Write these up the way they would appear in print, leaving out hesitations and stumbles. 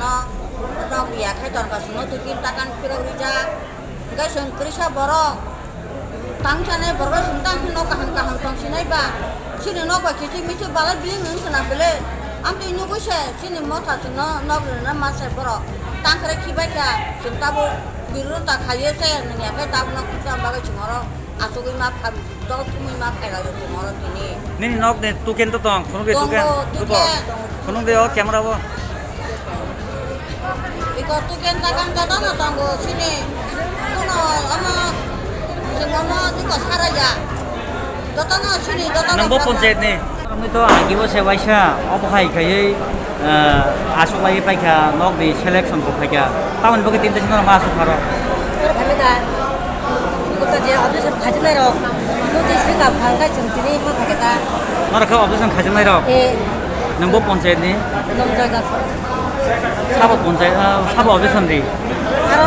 no no biya khai ton ka suno tu kin takan piro rija ga sen krisa boro tang chane boro suntang no kahang tong sinai ba sini no ba kichi michi bala biling ngun sana bele am ti nyu ko she sini mo tha suno no na ma se boro tang kare kibai ka sunta bo biru ta khaye se nya ka ta no kusa ba ga chumoro asugui ma phab to tumi ma phaiga yo chumoro tini nini nok de tuken to tong khonu be tuken tubo khonu be o camera bo iko tuken takan kata na tanggo sini kuno ama semono diko saraja dotana sini dotana nang bo ponjet ni kami to agi bo se waisa obo khai khai asuk lai pai kha nok di selection ko khai kha taman bo ke tin tin ma asuk kharo 갑니다. 이것도 이제 어디서 가지나요? 모두 생각 반가 정신이 뭐 가겠다. nora kha objection khai mai ro 예, nang bo ponjet ni 농자가 sabo ponjet sabo objection di 바로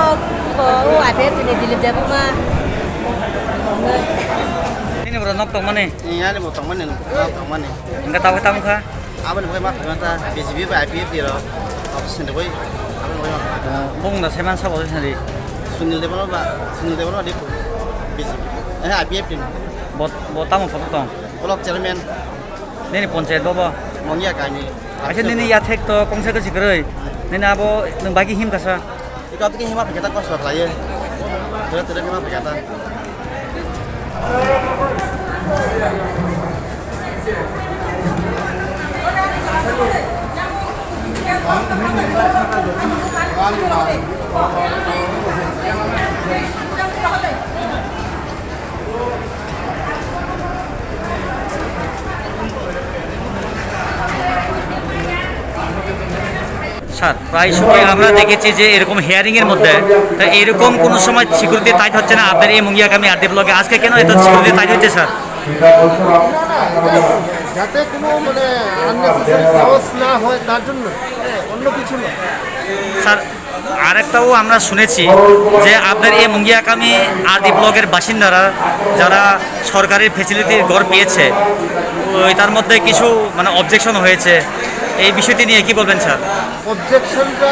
이거 앞에 있는 딜립 대부분 nini bro nok tong mane Iya ni botong mana? Botong mana? enga taw tamu kha Apa ni boleh mak? Kita BCB by IPF dia loh. Apa sih ni boleh? Apa ni boleh mak? bong da seman sabo objection di Sunil dia mana? Sunil dia mana? Dia BCB. IPF ni. bo tamu pho tong Blok chairman nini ponjet bo bo Mongia kami. ache nini ya thek to kongse ko sikroi nini abo nang bagi him kasa Ikaw tu kini mak kita kos berapa ya? Tidak mak kita. Sir প্রায় সময় আমরা দেখেছি যে এরকম hearing এর মধ্যে এরকম কোন সময় সিকিউরিটি টাইট হচ্ছে না আপনার এই মুঙ্গিয়াকামী আরডি ব্লকে আজকে কেন এত সিকিউরিটি টাইট হচ্ছে স্যার যাতে কোনো মানে আননেসেসারি চার্জ না হয় তার জন্য অন্য কিছু না স্যার আরেকটাও আমরা শুনেছি যে আপনার এই মুঙ্গিয়াকামী আরডি ব্লকের বাসিন্দারা যারা সরকারি ফ্যাসিলিটির ঘর পেয়েছে তার মধ্যে কিছু মানে অবজেকশন হয়েছে এই বিষয়টি নিয়ে কি বলবেন স্যার অবজেকশনটা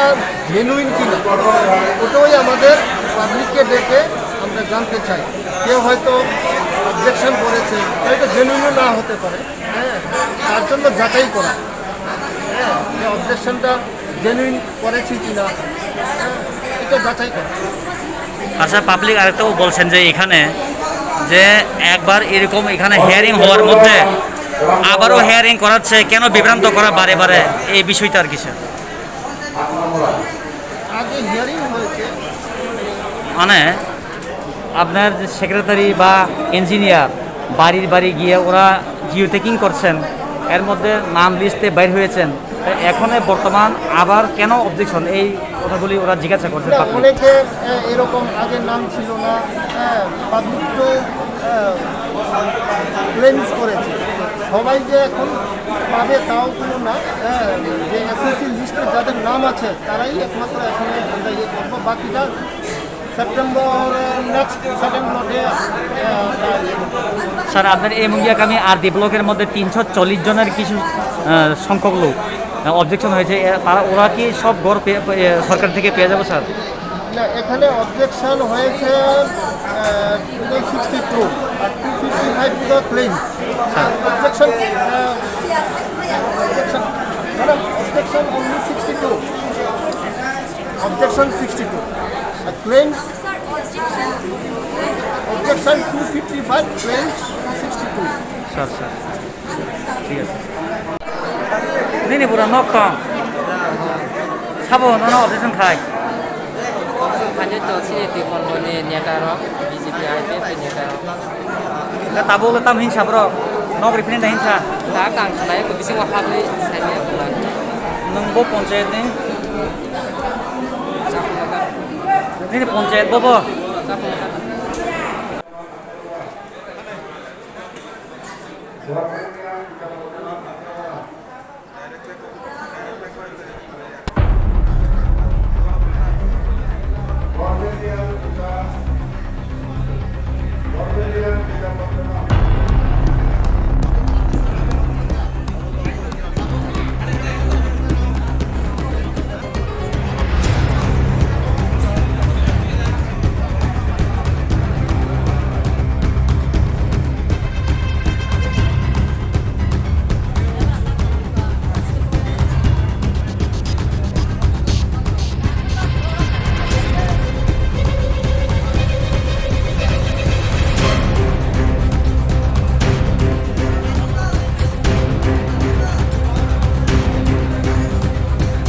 জেনুইন কিনা ওটাই আমাদের পাবলিককে ডেকে আমরা জানতে চাই কেউ হয়তো অবজেকশন করেছে হয়তো জেনুইনও না হতে পারে তার জন্য যাচাই করা যে অবজেকশনটা জেনুইন করেছি কিনা এটা যাচাই করা আচ্ছা পাবলিক আরেকটাও বলছেন যে এখানে যে একবার এরকম এখানে হিয়ারিং হওয়ার মধ্যে আবারও হিয়ারিং করাচ্ছে কেন বিভ্রান্ত করা বারে বারে এই বিষয়টা আর কি স্যার আগে হিয়ারিং হয়েছে মানে আপনার যে সেক্রেটারি বা ইঞ্জিনিয়ার বাড়ির বাড়ি গিয়ে ওরা জিও টেকিং করছেন এর মধ্যে নাম লিস্টে বাইর হয়েছেন এখন বর্তমান আবার কেন অবজেকশন এই কথাগুলি ওরা জিজ্ঞাসা করছেন না, অনেকে এরকম আগে নাম ছিল না পাবলিক তো ক্লেমস করেছে সবাই যে এখন পাবে তাও কোনো না যে এসএসসি লিস্টে যাদের নাম আছে তারাই একমাত্র এখানে আমরা ইয়ে করবো বাকিটা সেপ্টেম্বর নেক্সট সেপ্টেম্বরে স্যার আপনার এই মুঙ্গিয়াকামী আরডি ব্লকের মধ্যে 340 জনের কিছু সংখ্যক লোক অবজেকশন হয়েছে তারা ওরা কি সব ঘর সরকার থেকে পেয়ে যাবে স্যার না এখানে অবজেকশন হয়েছে 62 আর 255 to the claims objection madam objection only 62 objection 62 আর claims objection 255 claims 62 sir sir ঠিক আছে নেই পুরা নক তো সাবো না অবজেকশন খাই Hanya tu sih di koloni Niagarok, BJP IPF Niagarok. তাবো তাম হিংসা ব্র নক রিফিনেন্ট হিংসা Tak kang saya tu bisa wahab saya bulan. নংবো panchayat নেই পঞ্চায়েত বব Tak